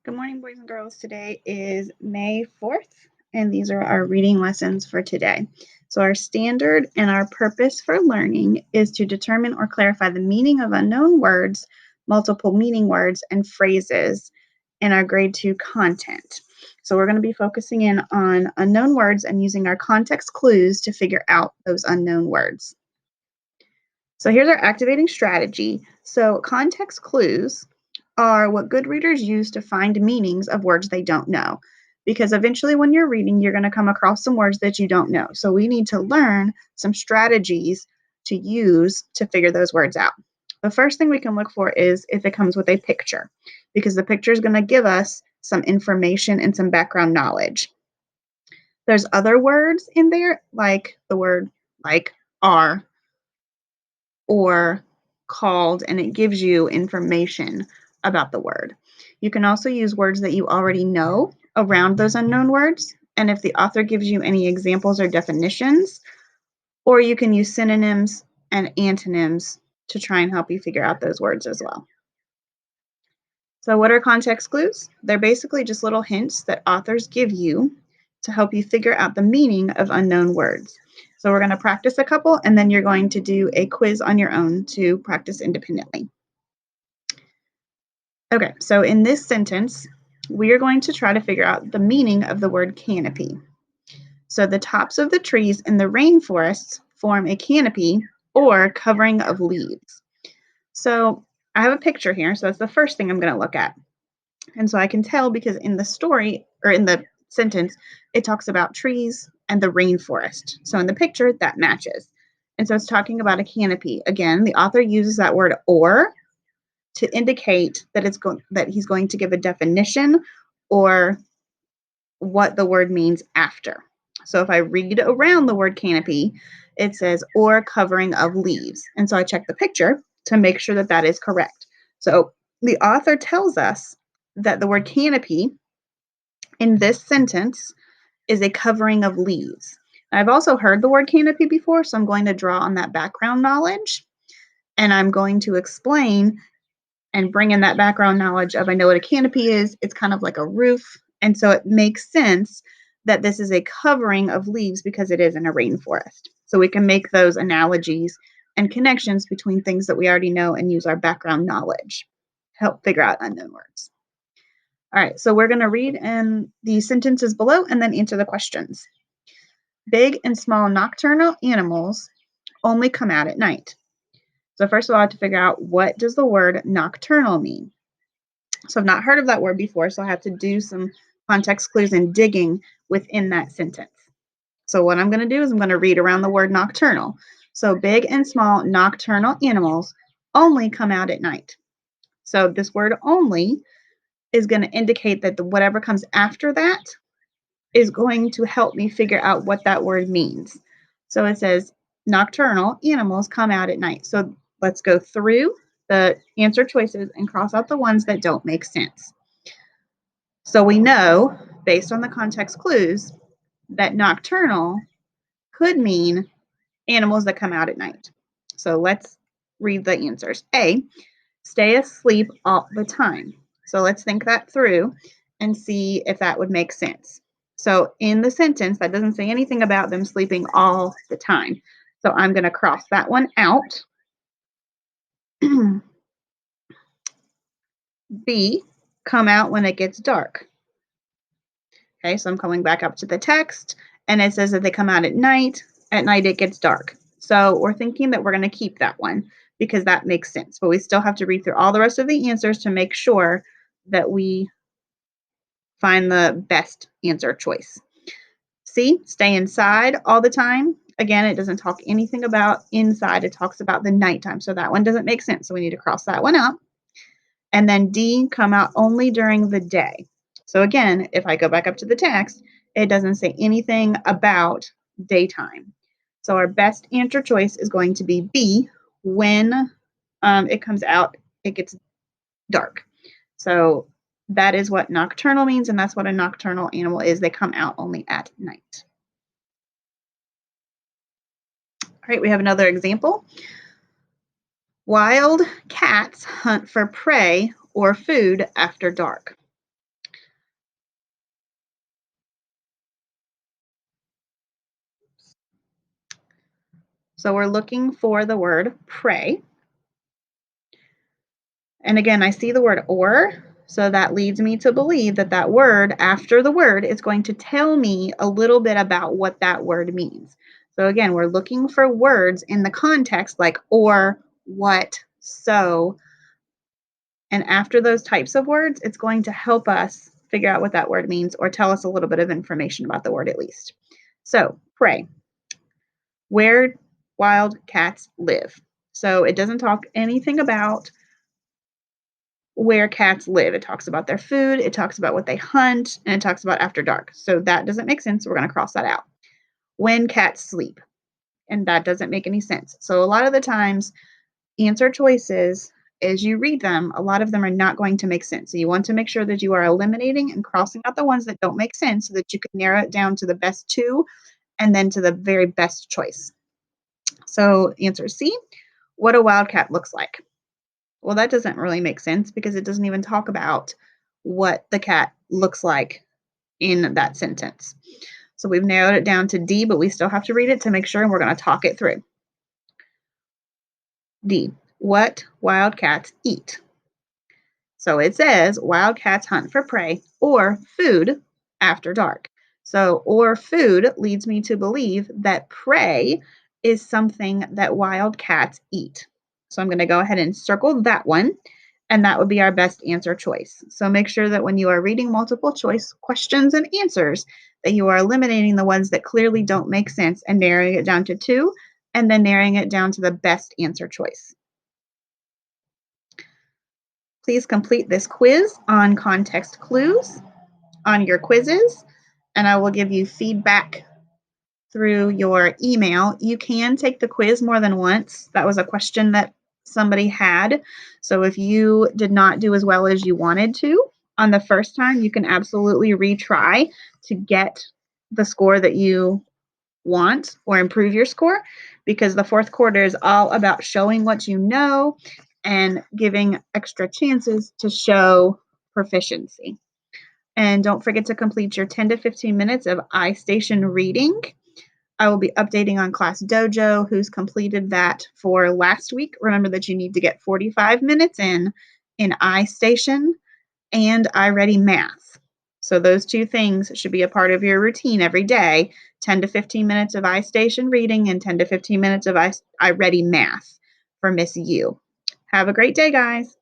Good morning, boys and girls. Today is May 4th, and these are our reading lessons for today. So, our standard and our purpose for learning is to determine or clarify the meaning of unknown words, multiple meaning words, and phrases in our grade 2 content. So, we're going to be focusing in on unknown words and using our context clues to figure out those unknown words. So, here's our activating strategy. So, context clues are what good readers use to find meanings of words they don't know. Because eventually, when you're reading, you're going to come across some words that you don't know. So, we need to learn some strategies to use to figure those words out. The first thing we can look for is if it comes with a picture, because the picture is going to give us some information and some background knowledge. There's other words in there, like the word like, are, or called, and it gives you information about the word. You can also use words that you already know around those unknown words, and if the author gives you any examples or definitions, or you can use synonyms and antonyms to try and help you figure out those words as well. So, what are context clues? They're basically just little hints that authors give you to help you figure out the meaning of unknown words. So, we're going to practice a couple, and then you're going to do a quiz on your own to practice independently. Okay, so in this sentence, we are going to try to figure out the meaning of the word canopy. So, the tops of the trees in the rainforests form a canopy or covering of leaves. So, I have a picture here, so that's the first thing I'm going to look at. And so I can tell because in the story or in the sentence, it talks about trees and the rainforest. So in the picture, that matches. And so it's talking about a canopy. Again, the author uses that word or to indicate that that he's going to give a definition or what the word means after. So if I read around the word canopy, it says or covering of leaves. And so I check the picture to make sure that that is correct. So the author tells us that the word canopy in this sentence is a covering of leaves. I've also heard the word canopy before, so I'm going to draw on that background knowledge, and I'm going to explain and bring in that background knowledge of I know what a canopy is. It's kind of like a roof, and so it makes sense that this is a covering of leaves because it is in a rainforest. So we can make those analogies and connections between things that we already know and use our background knowledge to help figure out unknown words. All right, so we're going to read in the sentences below and then answer the questions. Big and small nocturnal animals only come out at night. So first of all, I have to figure out what does the word nocturnal mean. So I've not heard of that word before, so I have to do some context clues and digging within that sentence. So what I'm going to do is I'm going to read around the word nocturnal. So big and small nocturnal animals only come out at night. So this word only is going to indicate that whatever comes after that is going to help me figure out what that word means. So it says nocturnal animals come out at night. So let's go through the answer choices and cross out the ones that don't make sense. So we know, based on the context clues, that nocturnal could mean animals that come out at night. So let's read the answers. A, stay asleep all the time. So let's think that through and see if that would make sense. So in the sentence, that doesn't say anything about them sleeping all the time. So I'm going to cross that one out. B, come out when it gets dark. Okay, so I'm coming back up to the text, and it says that they come out at night. At night, it gets dark. So we're thinking that we're going to keep that one because that makes sense. But we still have to read through all the rest of the answers to make sure that we find the best answer choice. C, stay inside all the time. Again, it doesn't talk anything about inside. It talks about the nighttime. So that one doesn't make sense. So we need to cross that one out. And then D, come out only during the day. So again, if I go back up to the text, it doesn't say anything about daytime. So our best answer choice is going to be B, when it comes out, it gets dark. So that is what nocturnal means, and that's what a nocturnal animal is. They come out only at night. All right, we have another example. Wild cats hunt for prey or food after dark. So we're looking for the word pray. And again, I see the word or, so that leads me to believe that that word after the word is going to tell me a little bit about what that word means. So again, we're looking for words in the context like or, what, so, and after those types of words, it's going to help us figure out what that word means or tell us a little bit of information about the word at least. So, pray. Where wild cats live. So it doesn't talk anything about where cats live. It talks about their food, it talks about what they hunt, and it talks about after dark. So that doesn't make sense. We're going to cross that out. When cats sleep, and that doesn't make any sense. So a lot of the times, answer choices, as you read them, a lot of them are not going to make sense. So you want to make sure that you are eliminating and crossing out the ones that don't make sense so that you can narrow it down to the best two and then to the very best choice. So answer C, what a wildcat looks like. Well, that doesn't really make sense because it doesn't even talk about what the cat looks like in that sentence. So we've narrowed it down to D, but we still have to read it to make sure, and we're going to talk it through. D, what wildcats eat. So it says wildcats hunt for prey or food after dark. So, or food leads me to believe that prey is something that wildcats eat. So I'm going to go ahead and circle that one, and that would be our best answer choice. So make sure that when you are reading multiple choice questions and answers, that you are eliminating the ones that clearly don't make sense and narrowing it down to two, and then narrowing it down to the best answer choice. Please complete this quiz on context clues on your quizzes, and I will give you feedback through your email. You can take the quiz more than once. That was a question that somebody had. So if you did not do as well as you wanted to on the first time, you can absolutely retry to get the score that you want or improve your score, because the fourth quarter is all about showing what you know and giving extra chances to show proficiency. And don't forget to complete your 10 to 15 minutes of iStation reading. I will be updating on Class Dojo, who's completed that for last week. Remember that you need to get 45 minutes in iStation and iReady Math. So those two things should be a part of your routine every day, 10 to 15 minutes of iStation reading and 10 to 15 minutes of iReady Math for Miss U. Have a great day, guys.